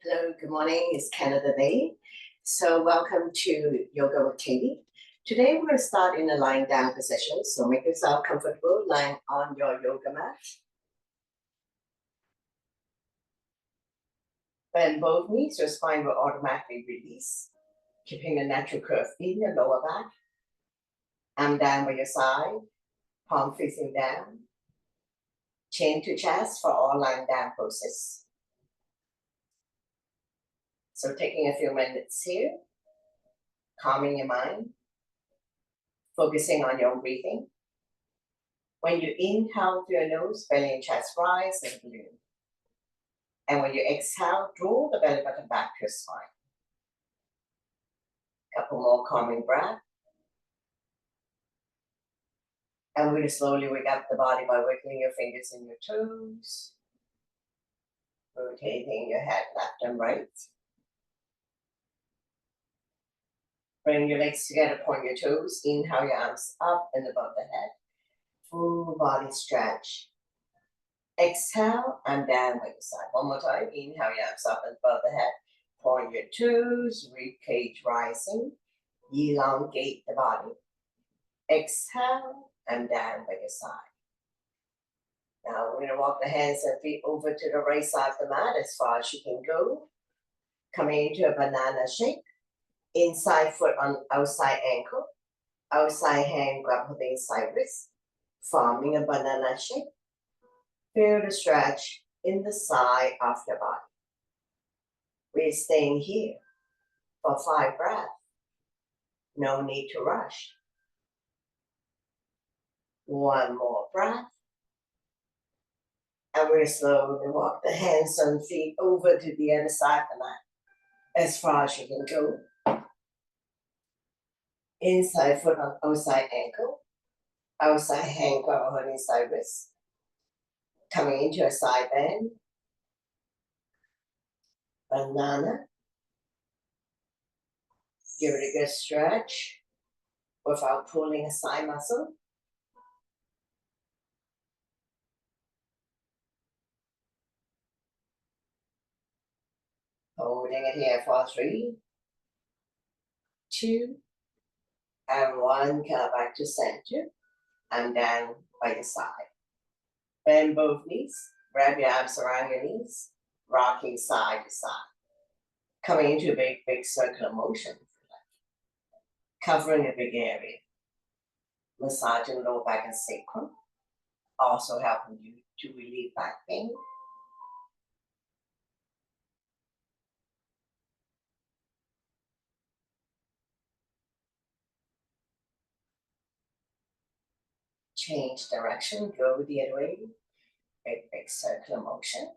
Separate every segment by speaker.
Speaker 1: Hello, good morning. It's Canada Day. So welcome to Yoga with Katie. Today we're going to start in a lying down position. So make yourself comfortable lying on your yoga mat. Bend both knees, your spine will automatically release, keeping a natural curve in your lower back. Arm down by your side, palm facing down. Chin to chest for all lying down poses. So taking a few minutes here, calming your mind, focusing on your breathing. When you inhale through your nose, belly and chest rise and balloon. And when you exhale, draw the belly button back to your spine. Couple more calming breaths. And we're going to slowly wake up the body by wiggling your fingers and your toes. Rotating your head left and right. Bring your legs together, point your toes. Inhale your arms up and above the head. Full body stretch. Exhale and down by your side. One more time. Inhale your arms up and above the head. Point your toes, rib cage rising. Elongate the body. Exhale and down by your side. Now we're going to walk the hands and feet over to the right side of the mat as far as you can go. Coming into a banana shape. Inside foot on outside ankle. Outside hand grab the inside wrist. Forming a banana shape. Feel the stretch in the side of your body. We're staying here for 5 breaths. No need to rush. One more breath. And we're slowly walk the hands and feet over to the other side of the mat. As far as you can go. Inside foot on outside ankle. Outside hand grab on inside wrist. Coming into a side bend. Banana. Give it a good stretch without pulling a side muscle. Holding it here for 3, 2, and 1. Come back to center and down by the side. Bend both knees. Wrap your arms around your knees. Rocking side to side. Coming into a big circular motion. Covering a big area. Massaging lower back and sacrum. Also helping you to relieve back pain. Change direction, go the other way. Big circular motion.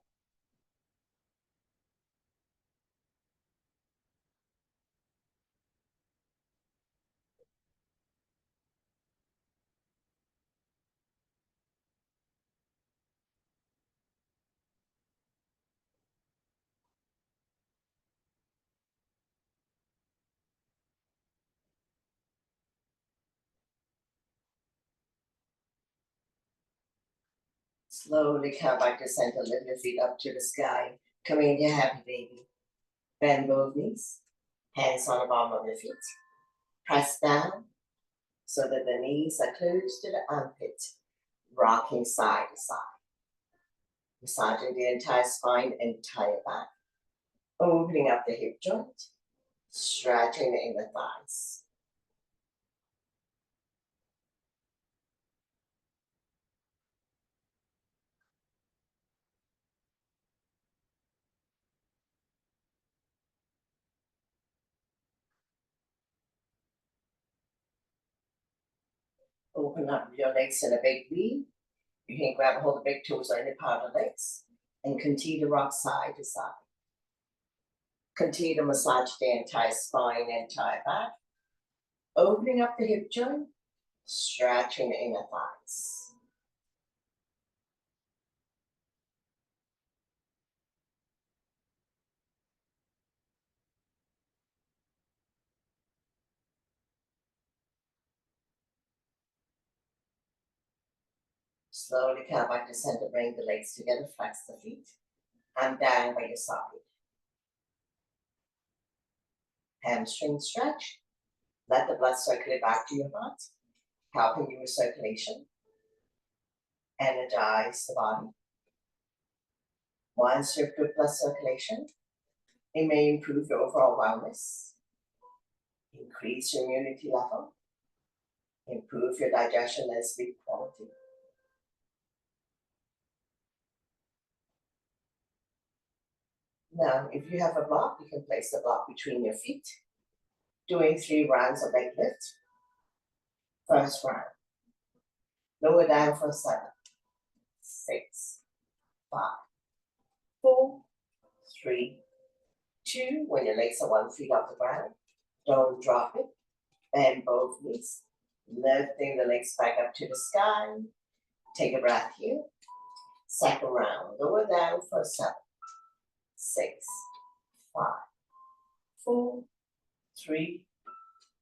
Speaker 1: Slowly come back to center, lift your feet up to the sky. Coming into happy baby. Bend both knees. Hands on the bottom of your feet. Press down so that the knees are close to the armpit. Rocking side to side. Massaging the entire spine, entire back. Opening up the hip joint. Stretching the inner thighs. Open up your legs in a big V. You can grab hold of the big toes or any part of the legs. And continue to rock side to side. Continue to massage the entire spine, entire back. Opening up the hip joint. Stretching the inner thighs. Slowly come back to center, bring the legs together, flex the feet, and down by your side. Hamstring stretch. Let the blood circulate back to your heart, helping you with circulation. Energize the body. Once you have good blood circulation, it may improve your overall wellness, increase your immunity level, improve your digestion and sleep quality. Now, if you have a block, you can place the block between your feet, doing 3 rounds of leg lift. First round, lower down for 7, 6, 5, 4, 3, 2. When your legs are 1 foot off the ground, don't drop it. Bend both knees, lifting the legs back up to the sky. Take a breath here. Second round, lower down for 7, 6, 5, 4, 3,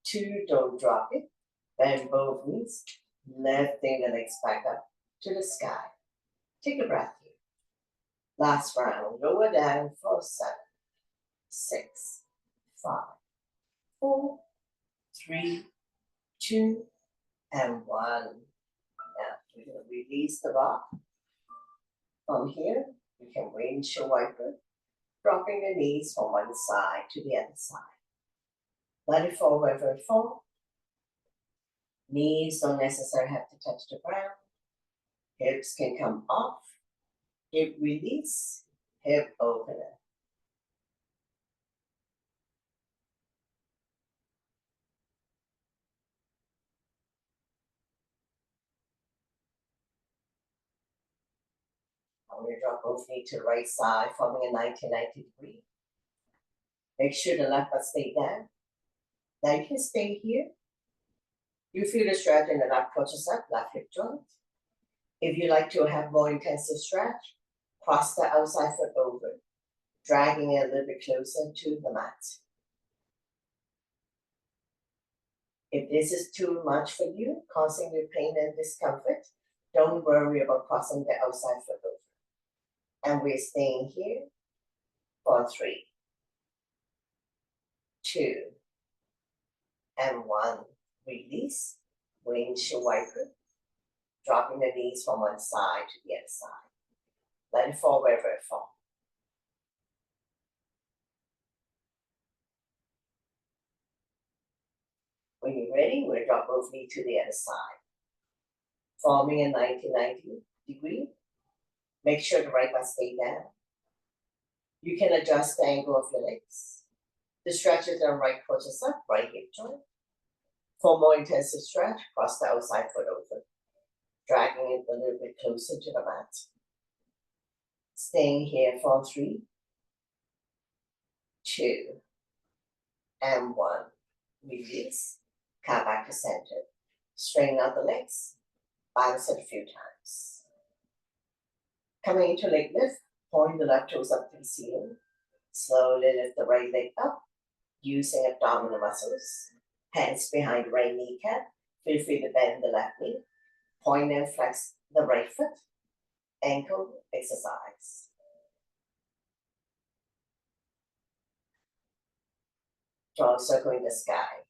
Speaker 1: 2. Don't drop it. Bend both knees, lifting the legs back up to the sky. Take a breath here. Last round, lower down for 7, 6, 5, 4, 3, 2, and 1. Now we're going to release the block. From here, you can windshield wiper, dropping the knees from one side to the other side. Let it fall wherever it falls. Knees don't necessarily have to touch the ground. Hips can come off. Hip release, hip opener. I'm going to drop both knees to the right side, forming a 90 degree. Make sure the left butt stay down. Now you can stay here. You feel the stretch in the left quadricep, left hip joint. If you like to have more intensive stretch, cross the outside foot over, dragging it a little bit closer to the mat. If this is too much for you, causing you pain and discomfort, don't worry about crossing the outside foot over. And we're staying here for 3, 2, and 1. Release, windshield wiper, dropping the knees from one side to the other side. Let it fall wherever it falls. When you're ready, we'll drop both knees to the other side, forming a 90 degree. Make sure the right butt stay down. You can adjust the angle of your legs. The stretches on right quadricep, right hip joint. For more intensive stretch, cross the outside foot over, dragging it a little bit closer to the mat. Staying here for 3, 2, and 1. Release, come back to center. Straighten out the legs, bounce it a few times. Coming into leg lift, point the left toes up to the ceiling. Slowly lift the right leg up, using abdominal muscles. Hands behind the right kneecap. Feel free to bend the left knee. Point and flex the right foot. Ankle exercise. Draw a circle in the sky.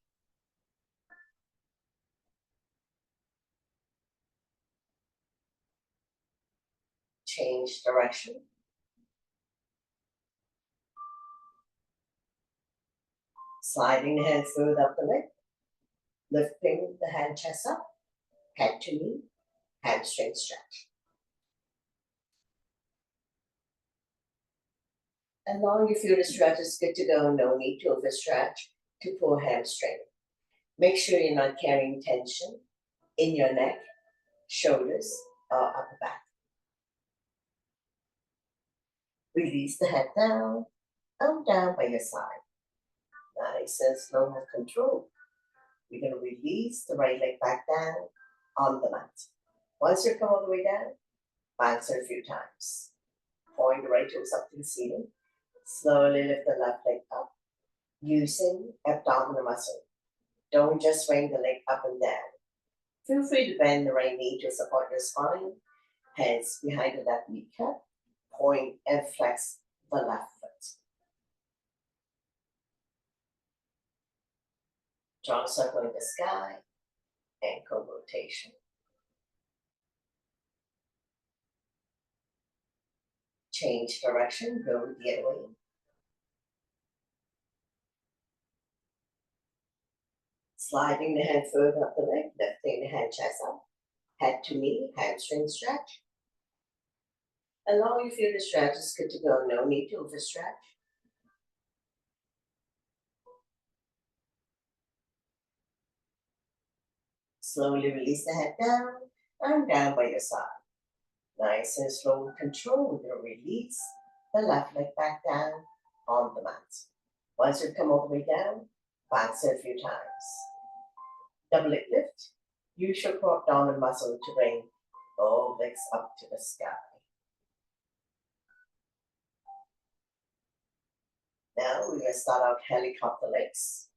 Speaker 1: Change direction. Sliding the hands smooth up the leg. Lifting the hand chest up. Head to knee. Hamstring stretch. As long as you feel the stretch is good to go, no need to overstretch to pull hamstring. Make sure you're not carrying tension in your neck, shoulders, or upper back. Release the head down, arm down by your side. Nice and slow with control. We're going to release the right leg back down on the mat. Once you come all the way down, bounce it a few times. Point the right toes up to the ceiling. Slowly lift the left leg up, using abdominal muscle. Don't just swing the leg up and down. Feel free to bend the right knee to support your spine. Hands behind the left kneecap. Point and flex the left foot. Draw a circle in the sky, ankle rotation. Change direction, go the other way. Sliding the hand further up the leg, lifting the hand chest up, head to knee, hamstring stretch. And long you feel the stretch is good to go, no need to overstretch. Slowly release the head down and down by your side. Nice and slow and controlled, you'll release the left leg back down on the mat. Once you come all the way down, bounce it a few times. Double leg lift. Use your core abdominal muscle to bring both legs up to the sky. Now we're going to start out helicopter legs.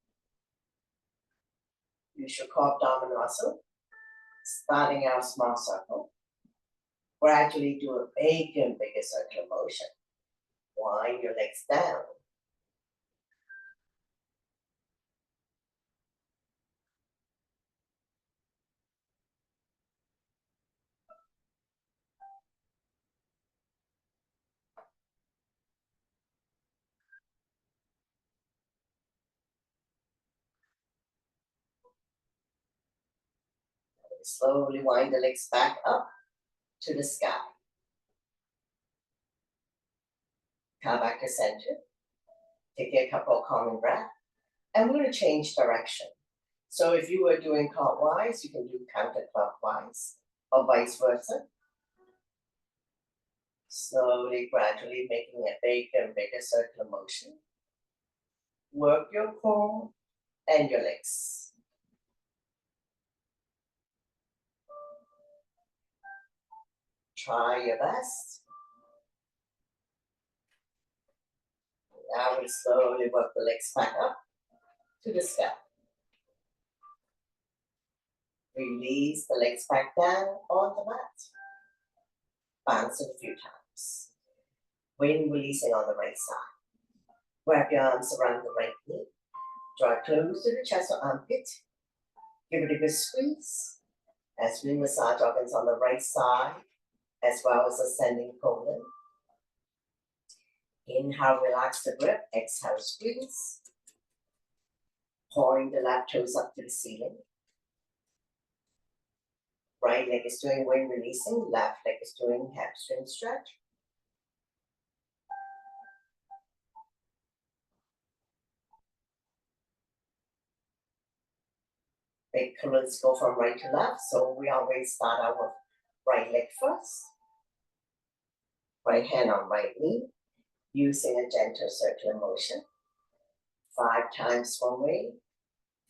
Speaker 1: Use your core abdominal muscle. Starting out small circle. Gradually do a bigger and bigger circular motion. Wind your legs down. Slowly wind the legs back up to the sky. Come back to center. Take a couple of calming breaths. And we're going to change direction. So if you were doing clockwise, you can do counterclockwise or vice versa. Slowly, gradually making a bigger and bigger circular motion. Work your core and your legs. Try your best. Now we slowly work the legs back up to the sky. Release the legs back down on the mat. Bounce it a few times. When releasing on the right side. Wrap your arms around the right knee. Draw it close to the chest or armpit. Give it a good squeeze. As we massage organs on the right side, as well as ascending colon. Inhale, relax the grip. Exhale, squeeze. Point the left toes up to the ceiling. Right leg is doing wing releasing. Left leg is doing hamstring stretch. Big curls go from right to left, so we always start out with right leg first. Right hand on right knee, using a gentle circular motion. 5 times one way,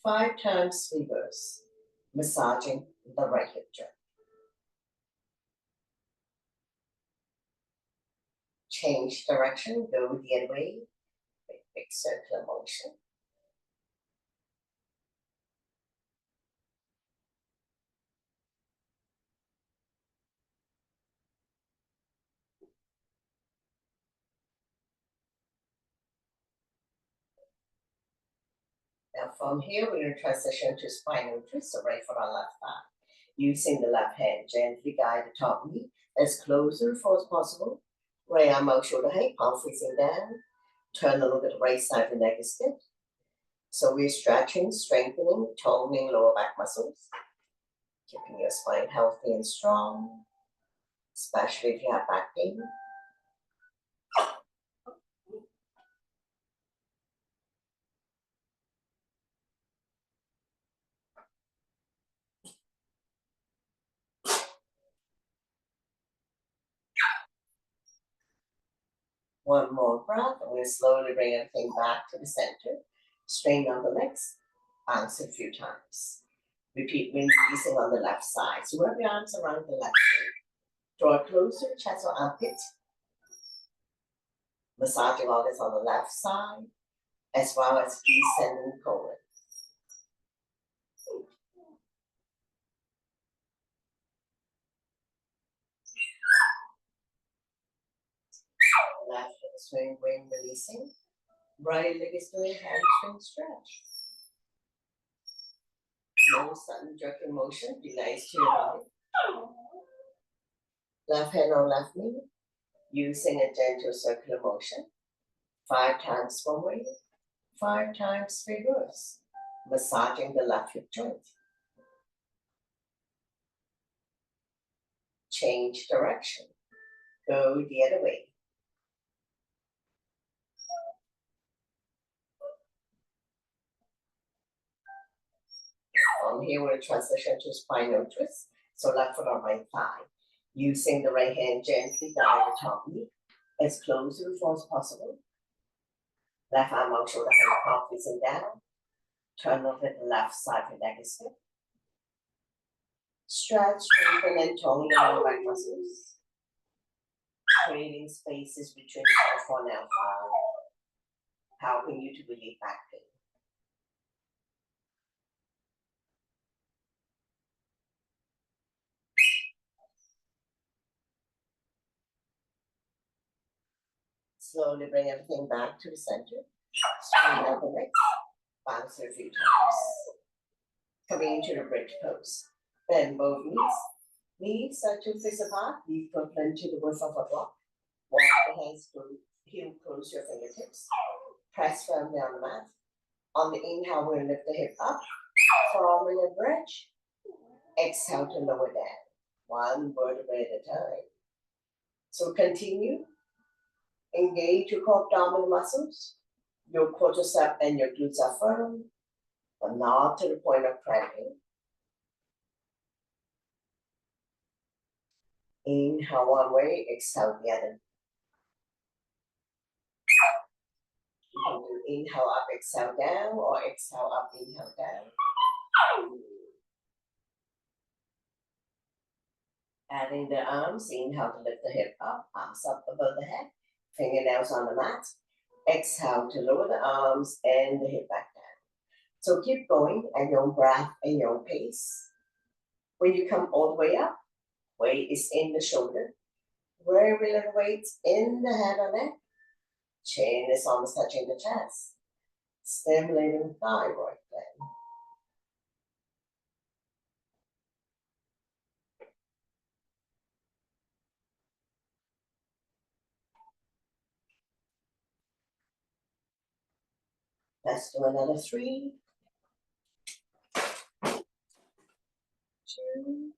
Speaker 1: 5 times reverse, massaging the right hip joint. Change direction, go the other way, big circular motion. Now from here, we're going to transition to spinal twist, so right foot on left thigh. Using the left hand, gently guide the top knee as close to the floor as possible. Right arm out, shoulder height, palm facing down. Turn a little bit right side of the neck is stiff. So we're stretching, strengthening, toning lower back muscles. Keeping your spine healthy and strong, especially if you have back pain. One more breath, and we'll slowly bring everything back to the center. Straighten out the legs, bounce a few times. Repeat when releasing on the left side. So wrap your arms around the left side. Draw close to the chest or armpit. Massaging organs on the left side, as well as descending colon. Left leg is doing wing releasing. Right leg is doing hamstring stretch. No sudden jerking motion, be nice to your body. Left hand on left knee, using a gentle circular motion. 5 times one way, 5 times reverse, massaging the left hip joint. Change direction, go the other way. Here we'll transition to spinal twist. So left foot on right thigh. Using the right hand gently guide the top knee as close to the floor as possible. Left arm out, shoulder hand palm facing down. Turn over the left side of the leg is stiff. Stretch, strengthen, and tone the lower back muscles. Creating spaces between L4 and L5, helping you to relieve back pain. Slowly bring everything back to the center. Straighten out the legs, bounce it a few times. Coming into the bridge pose. Bend both knees. Knees are 2 fists apart, leave equivalent to the width of a block. Walk the hands through, heel close your fingertips. Press firmly on the mat. On the inhale, we'll lift the hip up, forming a bridge. Exhale to lower down, 1 vertebrae at a time. So continue. Engage your core abdominal muscles. Your quadricep and your glutes are firm, but not to the point of cramping. Inhale one way, exhale the other. You can do inhale up, exhale down, or exhale up, inhale down. Adding the arms, inhale to lift the hip up, arms up above the head, fingernails on the mat. Exhale to lower the arms and the hip back down. So keep going at your own breath and your own pace. When you come all the way up, weight is in the shoulder. Very little weight in the head or neck. Chin is almost touching the chest. Stimulating thyroid gland. Let's do another 3, 2,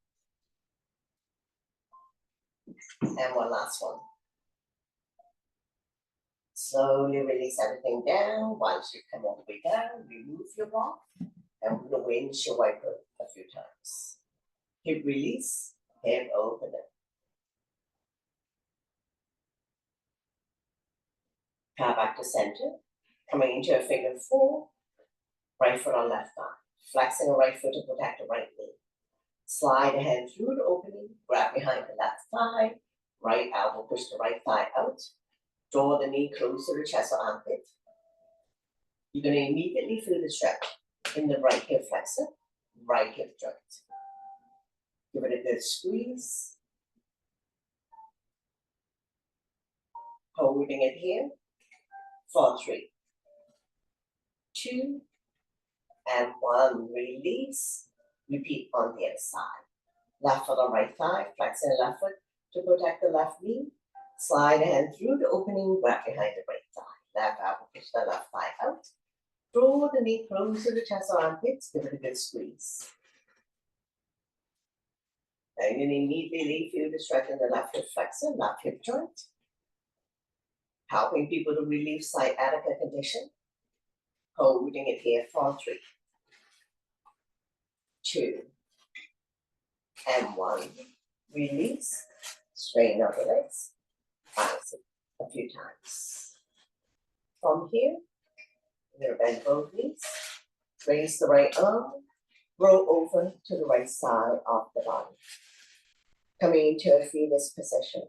Speaker 1: and one last one. Slowly release everything down. Once you come all the way down, remove your block and we'll windshield wiper a few times. Hip release, hip open up. Come back to center, coming into a figure 4, right foot on left thigh, flexing the right foot to protect the right knee. Slide the hand through the opening, grab behind the left thigh, right elbow push the right thigh out, draw the knee close to the chest or armpit. You're going to immediately feel the stretch in the right hip flexor, right hip joint. Give it a good squeeze. Holding it here for 3, 2, and 1. Release. Repeat on the other side. Left foot on right thigh, flexing the left foot to protect the left knee. Slide the hand through the opening, grab behind the right thigh. Left elbow push the left thigh out. Draw the knee close to the chest or armpits. Give it a good squeeze. And you immediately feel the stretch in the left hip flexor, left hip joint. Helping people to relieve sciatica condition. Holding it here for 3, 2, and 1. Release. Straighten out the legs. Bounce it a few times. From here, you're going to bend both knees. Raise the right arm. Roll over to the right side of the body. Coming into a fetus position.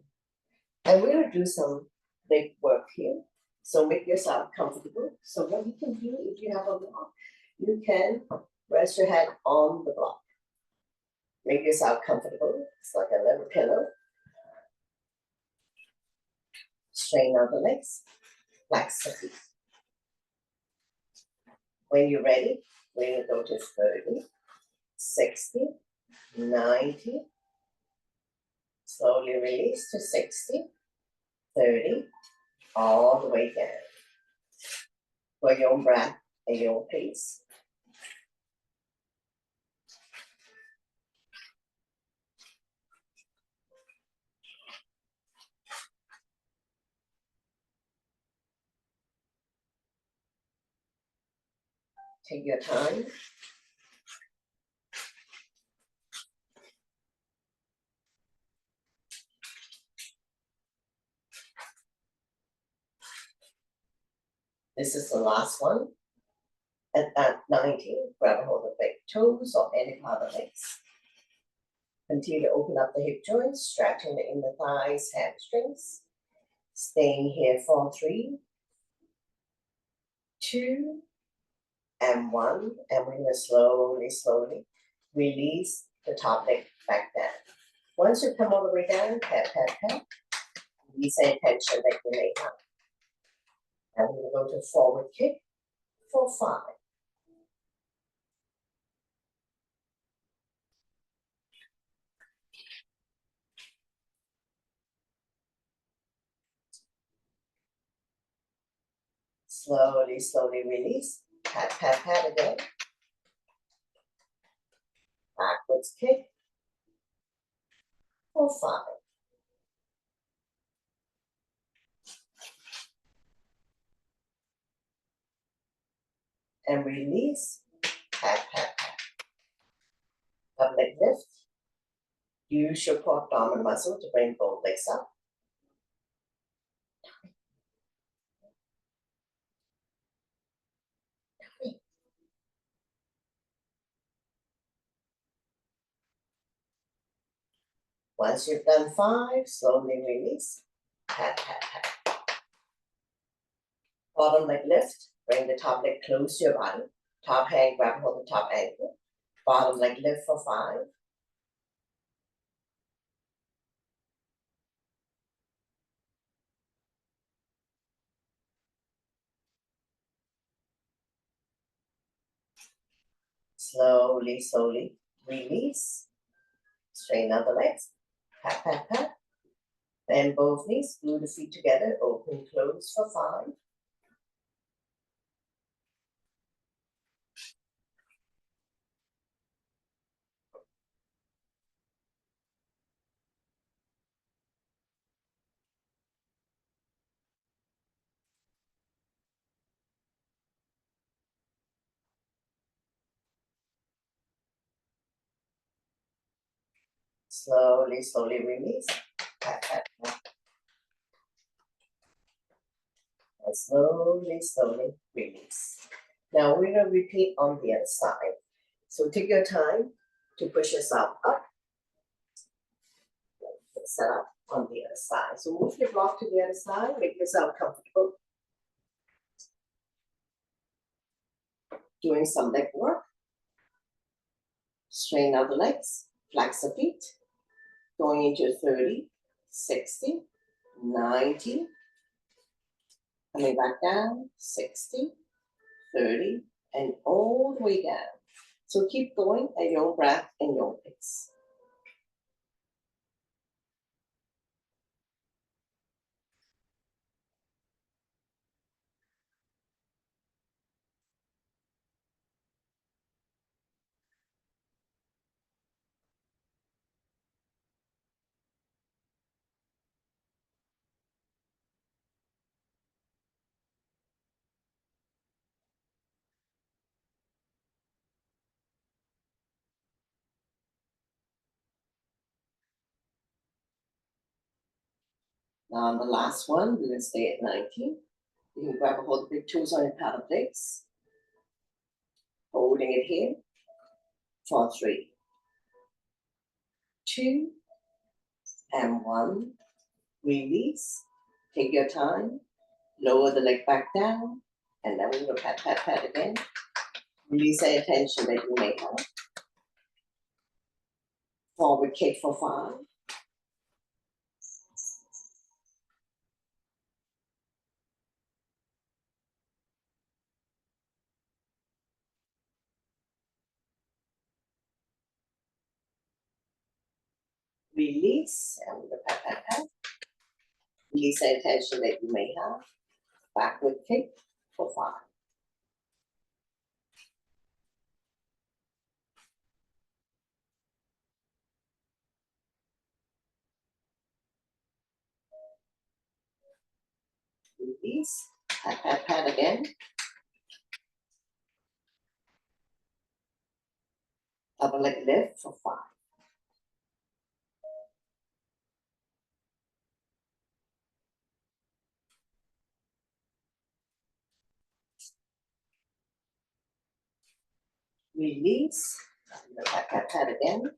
Speaker 1: And we're going to do some leg work here. So make yourself comfortable. So what you can do if you have a block, you can rest your head on the block. Make yourself comfortable. It's like a little pillow. Straighten out the legs. Flex the feet. When you're ready, we're going to go to 30. 60, 90. Slowly release to 60, 30, all the way down. For your own breath and your own pace. Take your time. This is the last one. At 90, grab a hold of big toes or any part of legs. Continue to open up the hip joints, stretching the inner thighs, hamstrings. Staying here for 3, 2, and 1. And we're gonna slowly, slowly release the top leg back down. Once you come all the way down, pat, pat, pat. Release any tension that you may have. And we're gonna go to forward kick for 5. Slowly, slowly release. Pat, pat, pat again. Backwards kick for 5. And release. Pat, pat, pat. Up leg lift. Use your core abdominal muscle to bring both legs up. Once you've done 5, slowly release. Pat, pat, pat. Bottom leg lift. Bring the top leg close to your body. Top hand grab hold the top ankle. Bottom leg lift for 5. Slowly, slowly release. Straighten out the legs. Pat, pat, pat. Bend both knees. Glue the feet together. Open, close for 5. Slowly, slowly release. Pat, pat, pat. And slowly, slowly release. Now we're going to repeat on the other side. So take your time to push yourself up. Set up on the other side. So move your block to the other side, make yourself comfortable. Doing some leg work. Straighten out the legs, flex the feet. Going into 30, 60, 90. Coming back down, 60, 30, and all the way down. So keep going at your own breath and your own pace. Now on the last one, we're going to stay at 90. You can grab a hold of the big toes on your paddle legs. Holding it here for 3, 2, and 1. Release. Take your time. Lower the leg back down. And then we're going to pat, pat, pat again. Release any tension that you may have. Forward kick for 5. Release and the pat, pat, pat. Release any tension that you may have. Backward kick for 5. Release, pat, pat, pat again. Double leg lift for 5. Release, pat, pat, pat again.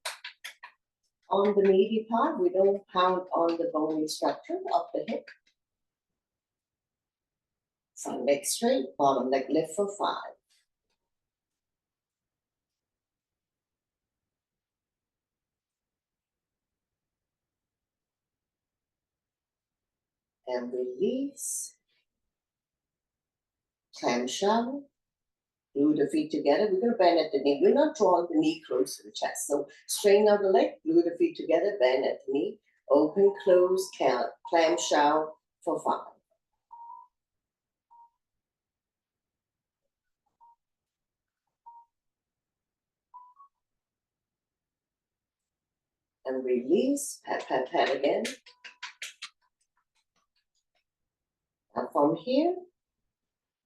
Speaker 1: On the meaty part, we don't pound on the bony structure of the hip. Front leg straight, bottom leg lift for 5. And release. Clamshell. Glue the feet together. We're going to bend at the knee. We're not drawing the knee close to the chest. So straighten out the leg, glue the feet together, bend at the knee. Open, close, clamshell for 5. And release. Pat, pat, pat again. And from here,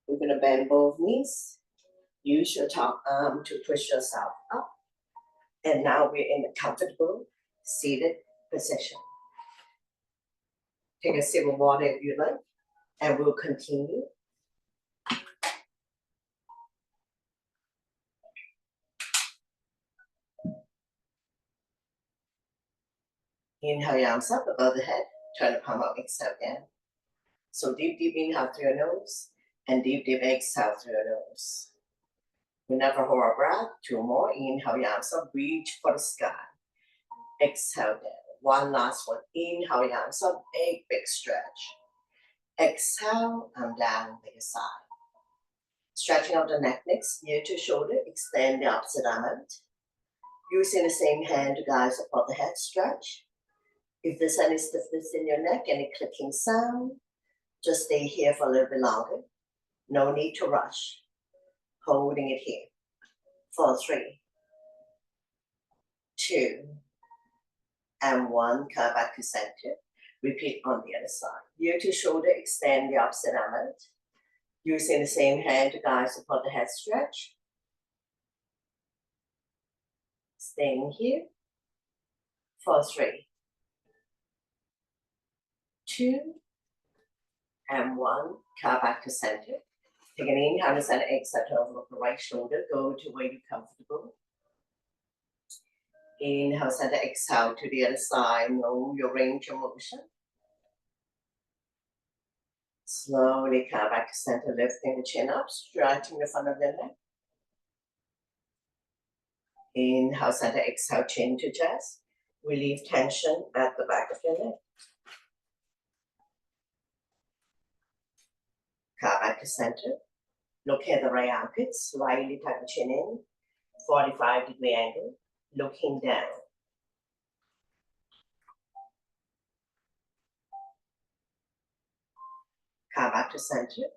Speaker 1: we're going to bend both knees. Use your top arm to push yourself up. And now we're in a comfortable seated position. Take a sip of water if you like, and we'll continue. Inhale your arms up above the head, turn the palm up, exhale again. So deep, deep inhale through your nose, and deep, deep exhale through your nose. We never hold our breath. 2 more. Inhale your arms up, reach for the sky. Exhale down. One last one. Inhale your arms up, big stretch. Exhale, I'm down, take a side. Stretching out the neck next, ear to shoulder, extend the opposite arm out. Using the same hand to guide support the head stretch. If there's any stiffness in your neck, any clicking sound, just stay here for a little bit longer. No need to rush. Holding it here. For 3, 2, and 1. Come back to center. Repeat on the other side. Ear to shoulder, extend the opposite arm out. Using the same hand to guide support the head stretch. Staying here. For 3, 2, and 1. Come back to center. Take an inhale and send exhale to over the right shoulder. Go to where you're comfortable. Inhale, center, exhale to the other side. Know your range of motion. Slowly come back to center, lifting the chin up, stretching the front of the neck. Inhale, center, exhale, chin to chest. Relieve tension at the back of your neck. Come back to center. Look at the right armpit, slightly tuck the chin in, 45-degree angle, looking down. Come back to center.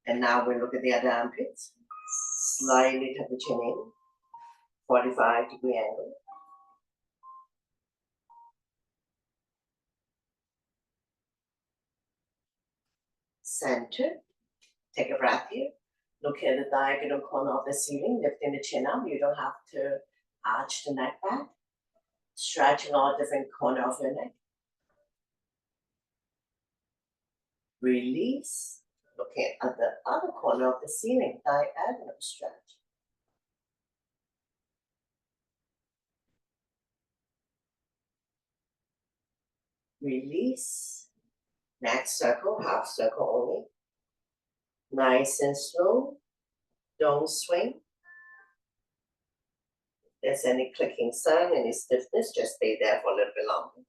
Speaker 1: And now we look at the other armpits. Slightly tuck the chin in, 45-degree angle. Center. Take a breath here. Look at the diagonal corner of the ceiling, lifting the chin up. You don't have to arch the neck back. Stretching all different corner of your neck. Release. Looking at the other corner of the ceiling, diagonal stretch. Release. Next circle, half circle only. Nice and slow. Don't swing. If there's any clicking sound, any stiffness, just stay there for a little bit longer.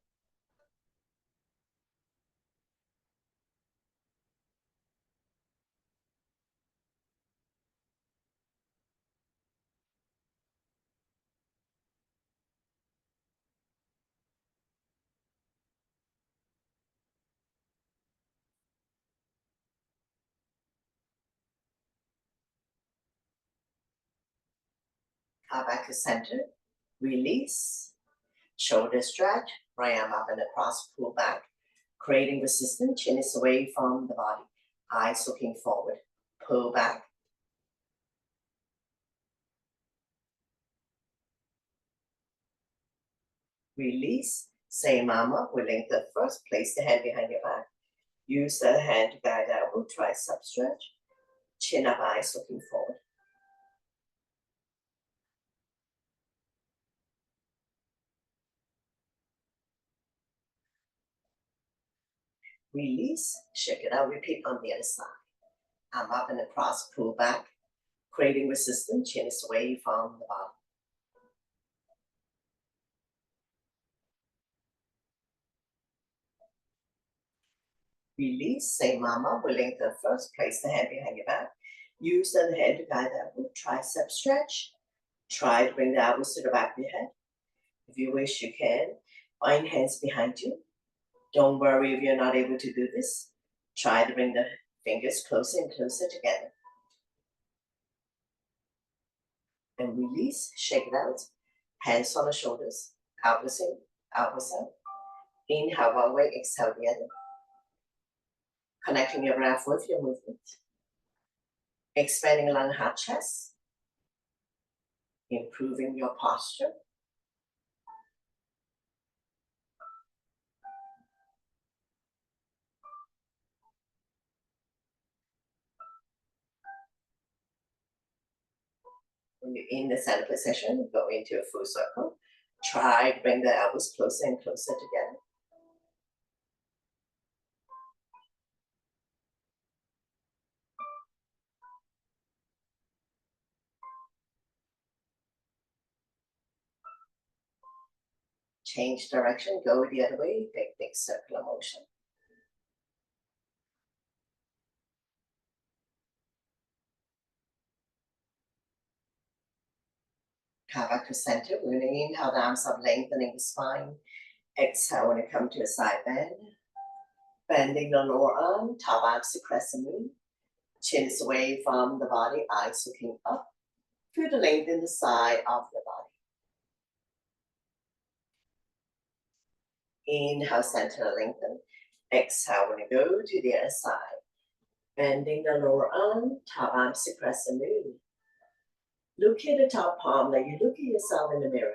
Speaker 1: Come back to center, release, shoulder stretch, right arm up and across, pull back, creating resistance, chin is away from the body, eyes looking forward, pull back. Release, same arm up, we lengthen first, place the hand behind your back. Use the hand to guide elbow, tricep stretch, chin up, eyes looking forward. Release, shake it out, repeat on the other side. Arm up and across, pull back, creating resistance, chin is away from the body. Release, same mama, we lengthen first, place the hand behind your back. Use the hand to guide the elbow, tricep stretch. Try to bring the elbows to the back of your head. If you wish, you can. Find hands behind you. Don't worry if you're not able to do this. Try to bring the fingers closer and closer together. And release, shake it out. Hands on the shoulders, elbows in, elbows out. Inhale one way, exhale the other. Connecting your breath with your movement. Expanding lung, heart, chest. Improving your posture. When you're in the center position, go into a full circle. Try to bring the elbows closer and closer together. Change direction, go the other way, big circular motion. Come back to center. We're going to inhale the arms up, lengthening the spine. Exhale when you come to a side bend. Bending the lower arm, top arm to crescent moon. Chin is away from the body, eyes looking up. Feel the length in the side of the body. Inhale, center, lengthen. Exhale when you go to the other side. Bending the lower arm, top arm to crescent moon. Look at the top palm like you look at yourself in the mirror.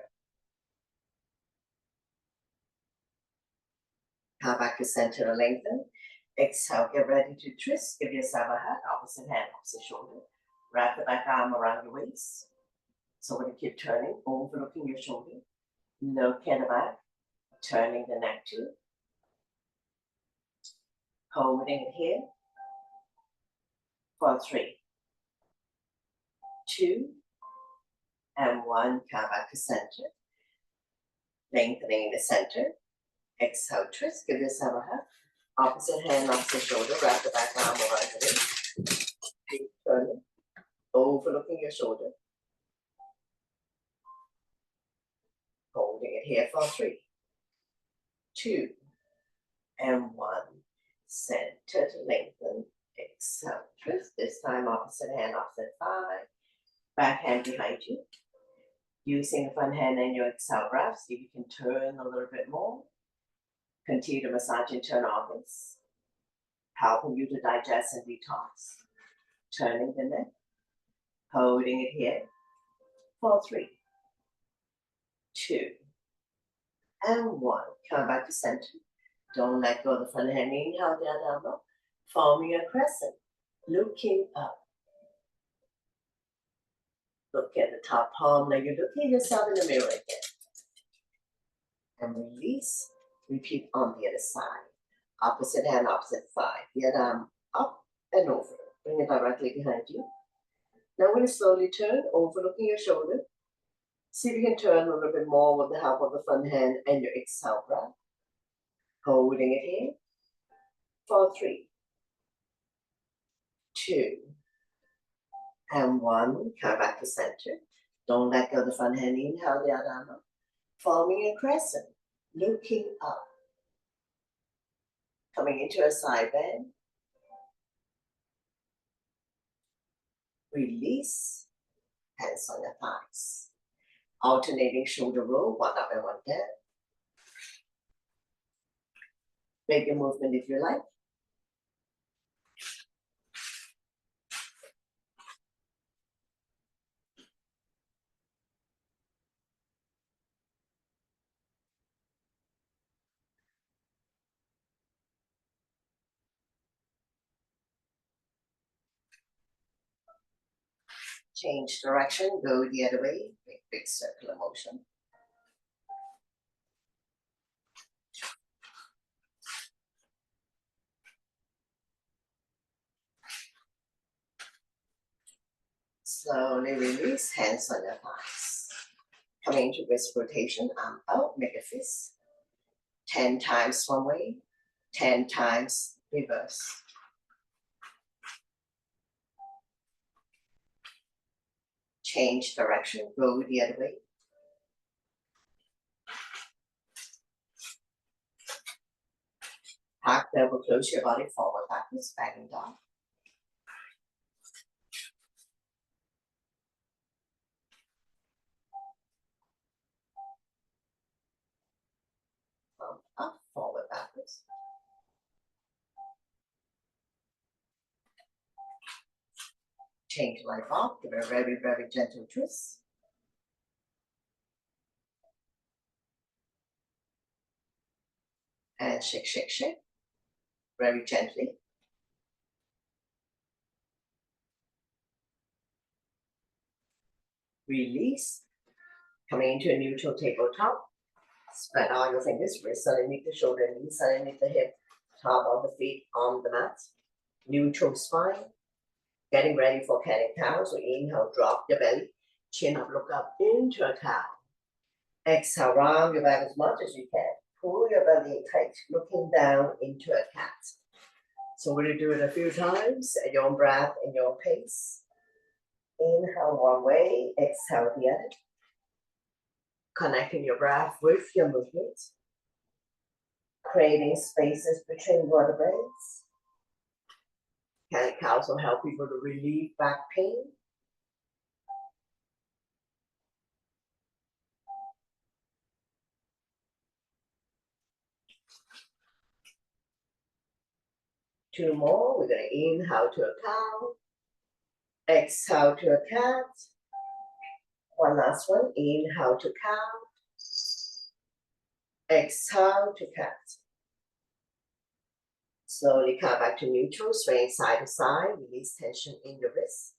Speaker 1: Come back to center and lengthen. Exhale, get ready to twist. Give yourself a hug, opposite hand, opposite shoulder. Wrap the back arm around your waist. So when you keep turning, overlooking your shoulder. Look at the back, turning the neck too. Holding it here. For 3, 2, and 1. Come back to center. Lengthening the center. Exhale, twist. Give yourself a hug. Opposite hand, opposite shoulder. Wrap the back arm around your waist. Keep turning. Overlooking your shoulder. Holding it here for 3, 2, and 1. Center to lengthen. Exhale, twist. This time opposite hand, opposite thigh. Back hand behind you. Using the front hand and your exhale breath, see if you can turn a little bit more. Continue to massage internal organs, helping you to digest and detox. Turning the neck, holding it here for 3, 2, and 1. Come back to center. Don't let go of the front hand. Inhale the other arm up, forming a crescent, looking up. Look at the top palm like you're looking at yourself in the mirror again. And release. Repeat on the other side. Opposite hand, opposite thigh. The other arm up and over. Bring it directly behind you. Now we're going to slowly turn, overlooking your shoulder. See if you can turn a little bit more with the help of the front hand and your exhale breath. Holding it here for 3, 2, and 1. Come back to center. Don't let go of the front hand. Inhale the other arm up. Forming a crescent, looking up. Coming into a side bend. Release. Hands on your thighs. Alternating shoulder roll, one up and one down. Make your movement if you like. Change direction, go the other way, make big circular motion. Slowly release, hands on your thighs. Coming into wrist rotation, arm out, make a fist. 10 times one way, 10 times reverse. Change direction, go the other way. Park elbow, close your body forward, backwards, backing down. Up, forward, backwards. Change life off, give it a very, very gentle twist. And shake, shake, shake, very gently. Release, coming into a neutral tabletop. Spread all your fingers, wrists underneath the shoulder, knees underneath the hip, top of the feet on the mat. Neutral spine. Getting ready for cat and cow. So inhale, drop your belly, chin up, look up into a cow. Exhale, round your back as much as you can. Pull your belly tight, looking down into a cat. So we're going to do it a few times at your own breath and your own pace. Inhale one way, exhale the other. Connecting your breath with your movement. Creating spaces between vertebrae. Cat cows will help people to relieve back pain. Two more. We're going to inhale to a cow. Exhale to a cat. One last one. Inhale to cow. Exhale to cat. Slowly come back to neutral, swaying side to side. Release tension in the wrist.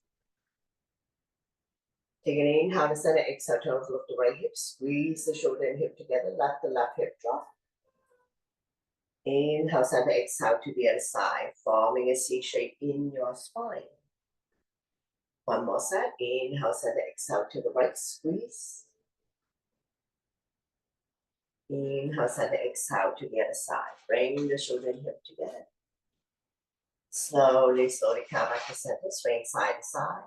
Speaker 1: Take an inhale to center. Exhale, turn to lift the right hip. Squeeze the shoulder and hip together. Let the left hip drop. Inhale, center. Exhale to the other side, forming a C shape in your spine. One more set. Inhale, center. Exhale to the right. Squeeze. Inhale, center. Exhale to the other side. Bring the shoulder and hip together. Slowly, slowly come back to center. Swing side to side.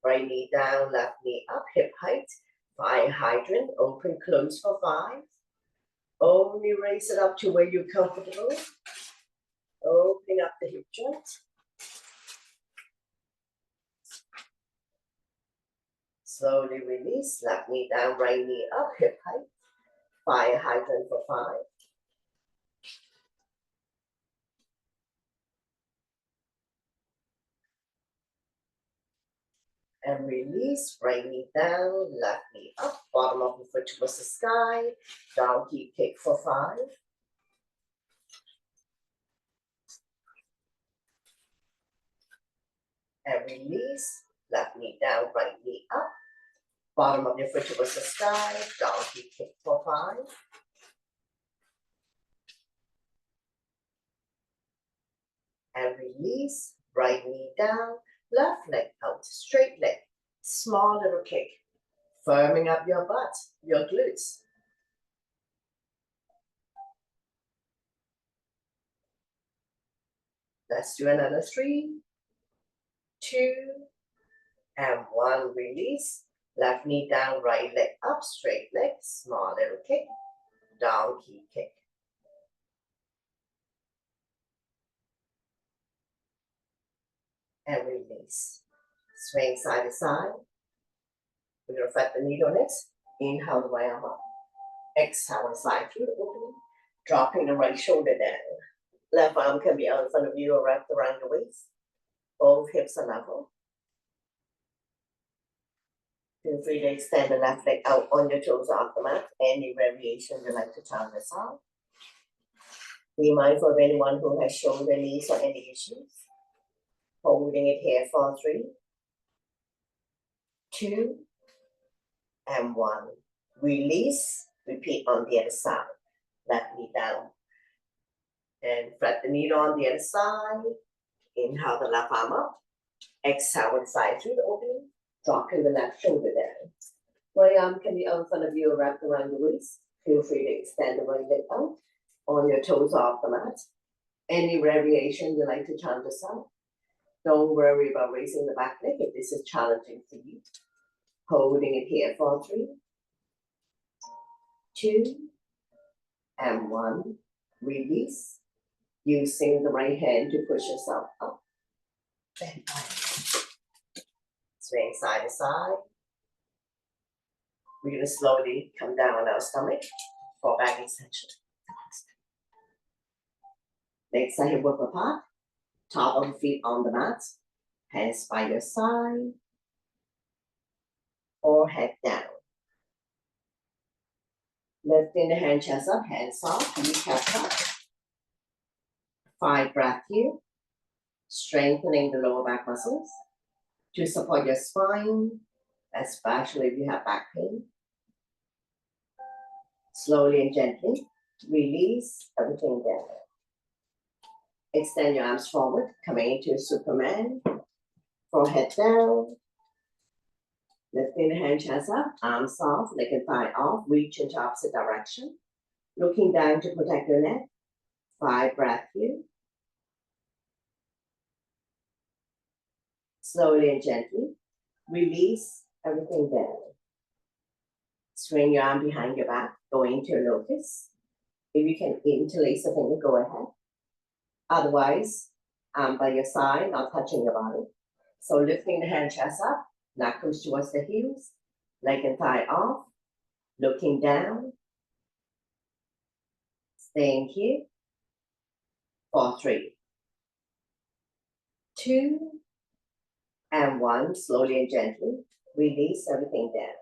Speaker 1: Right knee down, left knee up, hip height. Fire hydrant, open, close for 5. Only raise it up to where you're comfortable. Open up the hip joint. Slowly release, left knee down, right knee up, hip height. Fire hydrant for 5. And release, right knee down, left knee up, bottom of the foot towards the sky, donkey kick for 5. And release, left knee down, right knee up, bottom of your foot towards the sky, donkey kick for 5. And release, right knee down, left leg out, straight leg, small little kick, firming up your butt, your glutes. Let's do another 3, 2, and 1. Release, left knee down, right leg up, straight leg, small little kick, donkey kick. And release. Swing side to side. We're gonna flat the knee on it. Inhale the right arm up. Exhale and slide through the opening. Dropping the right shoulder down. Left arm can be out in front of you or wrapped around the waist. Both hips are level. Feel free to extend the left leg out on your toes off the mat. Any variation you like to turn this out. Be mindful of anyone who has shoulder, knees, or any issues. Holding it here for 3, 2, and 1. Release. Repeat on the other side. Left knee down. And flat the knee on the other side. Inhale the left arm up. Exhale and slide through the opening. Dropping the left shoulder down. Right arm can be out in front of you or wrapped around the waist. Feel free to extend the right leg out on your toes off the mat. Any variation you like to turn this out. Don't worry about raising the back leg if this is challenging for you. Holding it here for 3, 2, and 1. Release. Using the right hand to push yourself up. Bend back. Swing side to side. We're going to slowly come down on our stomach for back extension. Legs are hip width apart. Top of the feet on the mat. Hands by your side. Or head down. Lifting the hand chest up, hands off, kneecap up. 5 breaths here. Strengthening the lower back muscles to support your spine, especially if you have back pain. Slowly and gently release everything down. Extend your arms forward, coming into Superman. Forehead down. Lifting the hand chest up, arms off, leg and thigh off, reach into opposite direction. Looking down to protect your neck. 5 breaths here. Slowly and gently release everything down. Swing your arm behind your back, going into your locust. If you can interlace the finger, go ahead. Otherwise, arm by your side, not touching your body. So lifting the hand chest up, knuckles towards the heels, leg and thigh off, looking down, staying here for 3, 2, and 1. Slowly and gently release everything down.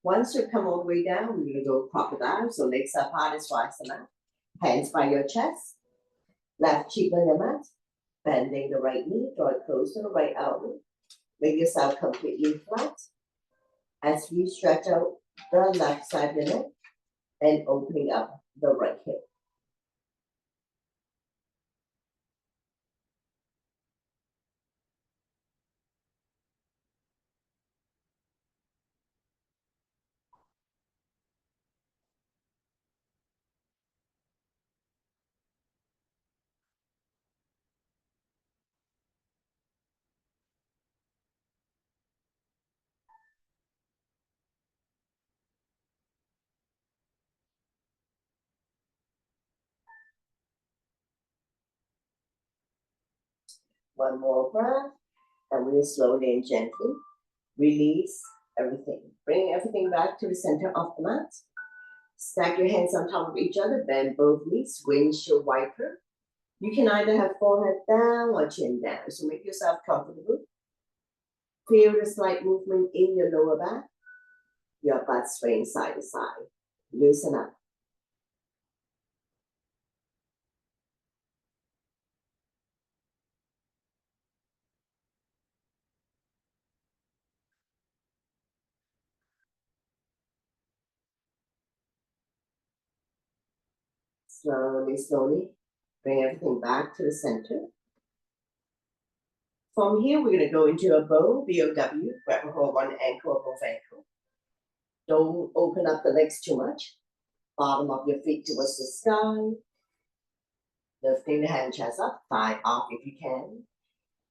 Speaker 1: Once you come all the way down, we're going to go crocodile. So legs up hard as wide as the mat. Hands by your chest. Left cheek on your mat. Bending the right knee. Draw it close to the right elbow. Make yourself completely flat. As you stretch out the left side of your neck and opening up the right hip. One more breath, and we slowly and gently release everything. Bring everything back to the center of the mat. Stack your hands on top of each other, bend both knees, windshield wiper. You can either have forehead down or chin down, so make yourself comfortable. Feel the slight movement in your lower back, your butt swaying side to side. Loosen up. Slowly, slowly, bring everything back to the center. From here, we're going to go into a bow, B-O-W, grab a hold one ankle or both ankle. Don't open up the legs too much. Bottom of your feet towards the sky. Lifting the hand chest up, thigh off if you can.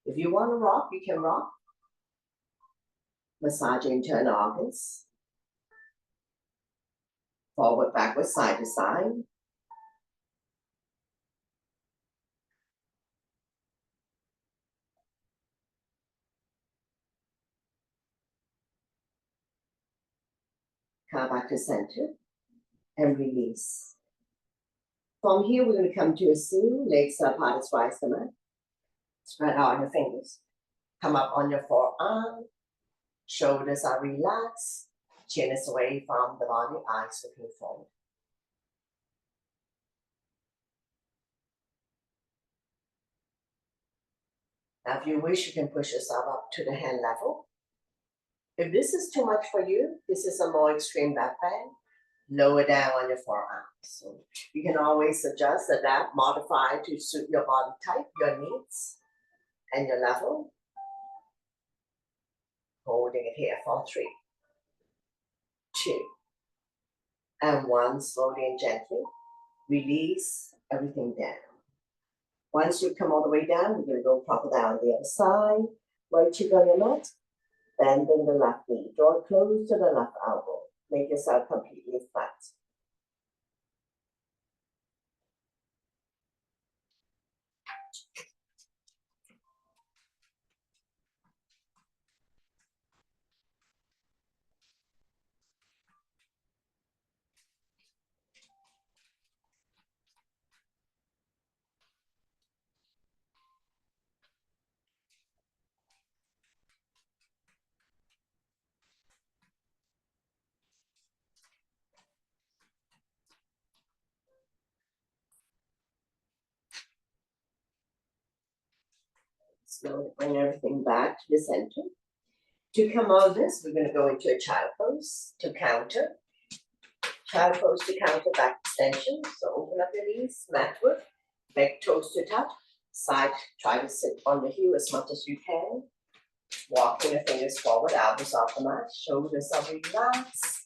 Speaker 1: If you want to rock, you can rock. Massage internal organs. Forward, backward, side to side. Come back to center and release. From here, we're going to come to a C, legs up hard as wide as the mat. Spread out your fingers. Come up on your forearm. Shoulders are relaxed. Chin is away from the body, eyes looking forward. Now, if you wish, you can push yourself up to the hand level. If this is too much for you, this is a more extreme back bend. Lower down on your forearms. So you can always adjust, adapt, modify to suit your body type, your needs, and your level. Holding it here for 3, 2, and 1. Slowly and gently release everything down. Once you come all the way down, we're going to go proper down the other side. Right cheek on your mat, bending the left knee. Draw close to the left elbow. Make yourself completely flat. Slowly bring everything back to the center. To come out of this, we're going to go into a child pose to counter. Child pose to counter back extension. So open up your knees, mat width, back toes to touch. Side, try to sit on the heel as much as you can. Walking the fingers forward, elbows off the mat, shoulders are relaxed.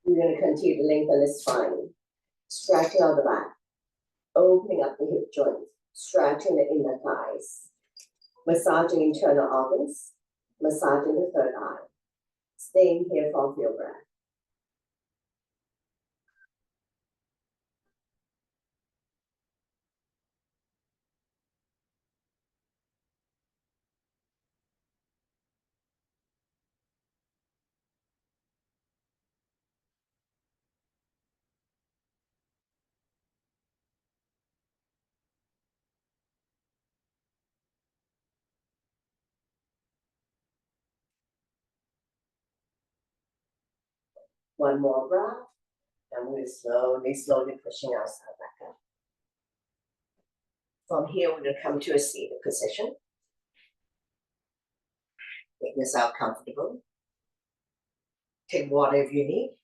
Speaker 1: We're going to continue to lengthen the spine, stretching out the back, opening up the hip joints, stretching the inner thighs, massaging internal organs, massaging the third eye. Staying here for a few breaths. One more breath, and we're slowly pushing ourselves back up. From here, we're going to come to a seated position. Make yourself comfortable. Take water if you need.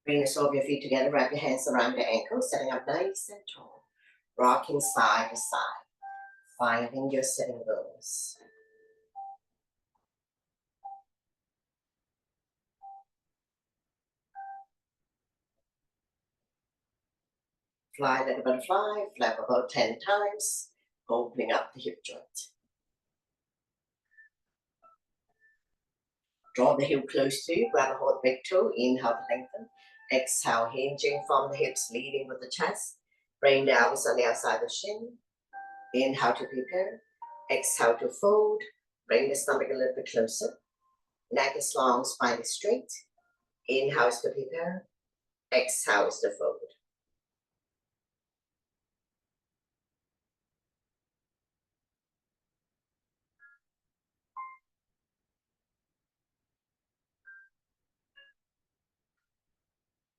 Speaker 1: Bring the sole of your feet together, wrap your hands around your ankles, setting up nice and tall. Rocking side to side, finding your sitting bones. Fly like a butterfly, flap about 10 times, opening up the hip joint. Draw the heel close to you, grab a hold of the big toe, inhale to lengthen. Exhale, hinging from the hips, leading with the chest. Bring the elbows on the outside of the shin. Inhale to prepare. Exhale to fold. Bring the stomach a little bit closer. Neck is long, spine is straight. Inhale is to prepare. Exhale is to fold.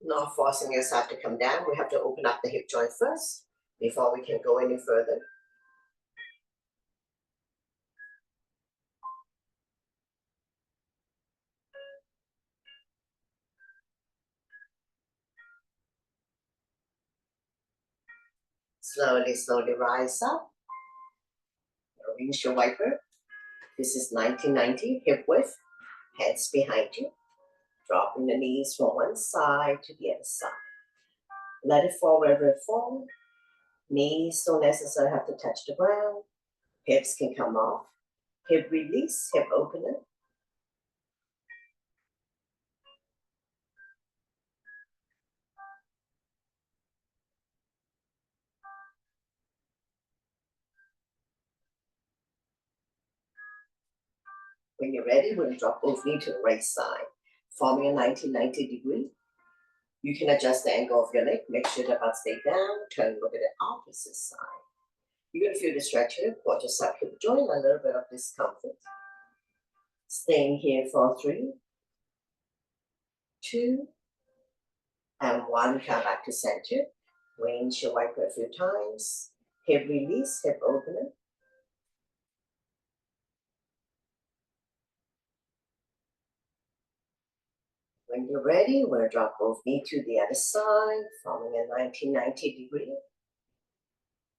Speaker 1: Not forcing yourself to come down. We have to open up the hip joint first before we can go any further. Slowly rise up. Arrange your wiper. This is 1990, hip width, hands behind you. Dropping the knees from one side to the other side. Let it fall wherever it falls. Knees don't necessarily have to touch the ground. Hips can come off. Hip release, hip opener. When you're ready, we'll drop both knees to the right side, forming a 90 degree. You can adjust the angle of your leg, make sure the butt stay down, turn over the opposite side. You're gonna feel the stretch here, watch your side hip joint, a little bit of discomfort. Staying here for 3, 2, and 1. Come back to center. Range your wiper a few times. Hip release, hip opener. When you're ready, we'll drop both knees to the other side, forming a 90 degree.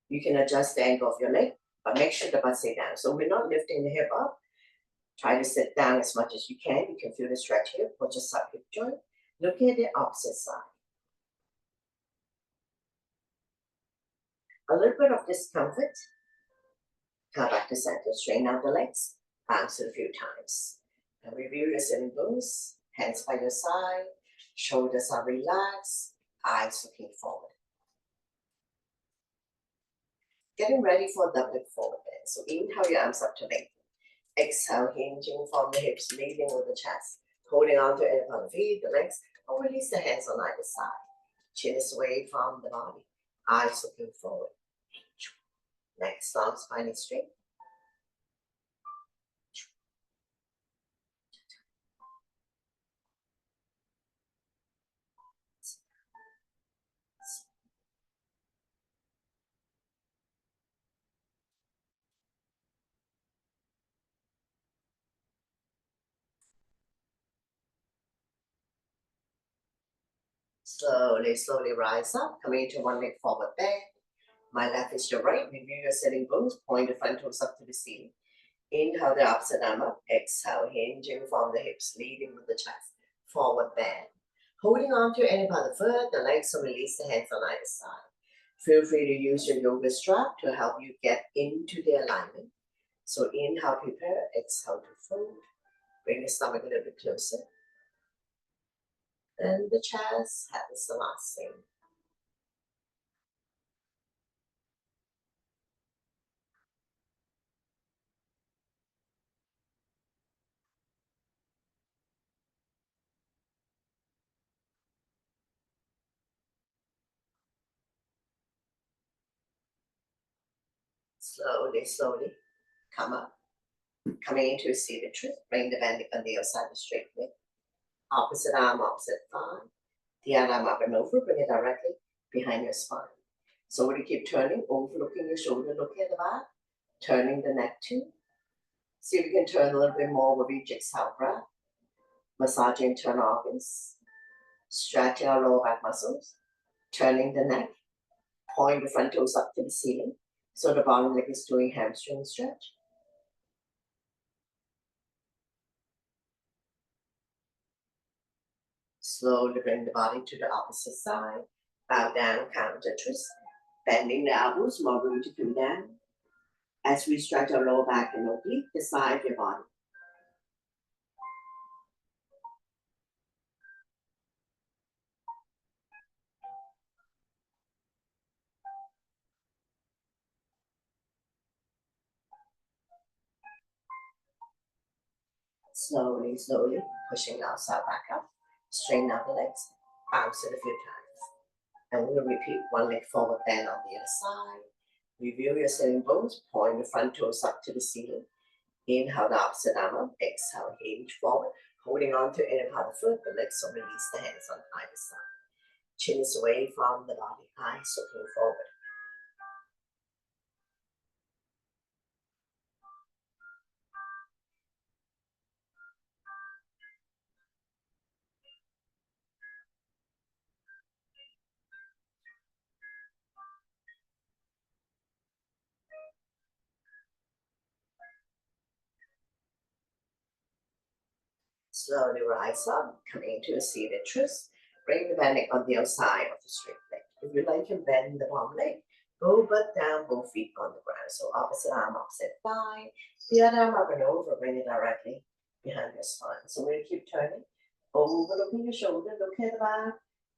Speaker 1: You can adjust the angle of your leg, but make sure the butt stay down. So we're not lifting the hip up. Try to sit down as much as you can. You can feel the stretch here. Watch your side hip joint. Look at the opposite side. A little bit of discomfort. Come back to center. Straighten out the legs. Bounce it a few times. And review your sitting bones. Hands by your side. Shoulders are relaxed. Eyes looking forward. Getting ready for a double forward bend. So inhale your arms up to lengthen. Exhale, hinging from the hips, leading with the chest. Holding on to any of the feet, the legs, or release the hands on either side. Chin is away from the body. Eyes looking forward. Next, long spine is straight. Slowly rise up, coming into one leg forward bend. My left is your right. Review your sitting bones. Point the front toes up to the ceiling. Inhale the opposite arm up. Exhale, hinging from the hips, leading with the chest. Forward bend. Holding on to any part of the foot, the legs, so release the hands on either side. Feel free to use your yoga strap to help you get into the alignment. So inhale, prepare. Exhale to fold. Bring the stomach a little bit closer. And the chest, happens the last thing. Slowly, come up. Coming into a seated twist, bring the bend on the other side of the straight leg. Opposite arm, opposite thigh. The other arm up and over, bring it directly behind your spine. So we're going to keep turning, overlooking your shoulder, looking at the back, turning the neck too. See if we can turn a little bit more with each exhale breath. Massaging internal organs, stretching our lower back muscles, turning the neck, point the front toes up to the ceiling. So the bottom leg is doing hamstring stretch. Slowly bring the body to the opposite side. Bow down, counter twist. Bending the elbows, more room to come down. As we stretch our lower back and oblique, the side of your body. Slowly, pushing ourselves back up. Straighten out the legs, bounce it a few times. And we'll repeat one leg forward bend on the other side. Review your sitting bones, point the front toes up to the ceiling. Inhale the opposite arm up, exhale, hinge forward, holding on to inner part of the foot, the legs, so release the hands on either side. Chin is away from the body, eyes looking forward. Slowly rise up, coming into a seated twist. Bring the bending on the outside of the straight leg. If you like, you can bend the bottom leg. Go butt down, both feet on the ground. So opposite arm, opposite thigh. The other arm up and over, bring it directly behind your spine. So we're going to keep turning. Overlooking your shoulder, look at the back,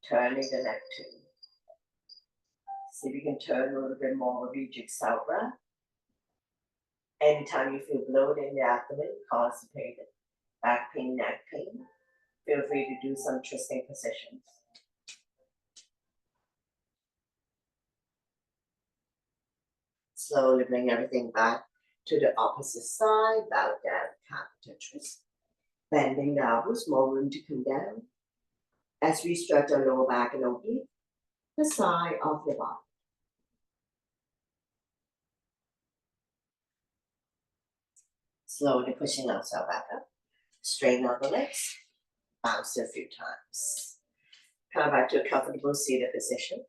Speaker 1: turning the neck too. See if you can turn a little bit more with each exhale breath. Anytime you feel bloated in the abdomen, constipated, back pain, neck pain, feel free to do some twisting positions. Slowly bring everything back to the opposite side, bow down, capita twist. Bending the elbows, more room to come down. As we stretch our lower back and oblique, the side of your body. Slowly pushing ourselves back up. Straighten out the legs. Bounce a few times. Come back to a comfortable seated position.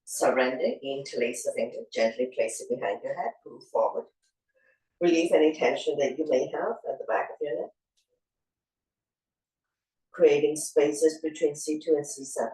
Speaker 1: Surrender, interlace the finger, gently place it behind your head, move forward. Relieve any tension that you may have at the back of your neck. Creating spaces between C2 and C7.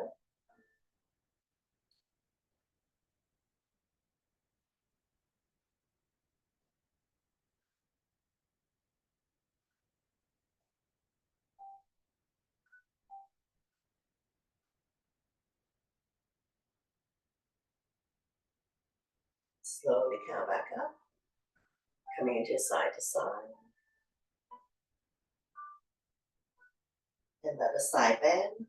Speaker 1: Slowly come back up, coming into side to side. Another side bend.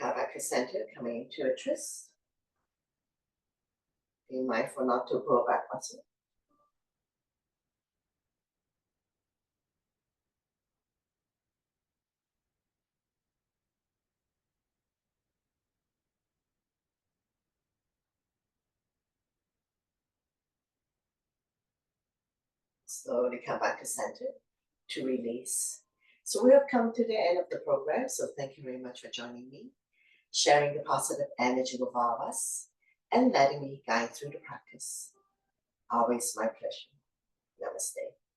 Speaker 1: Come back to center, coming into a twist. Be mindful not to pull back muscle. Slowly come back to center to release. So we have come to the end of the program. So thank you very much for joining me, sharing the positive energy with all of us, and letting me guide through the practice. Always my pleasure. Namaste.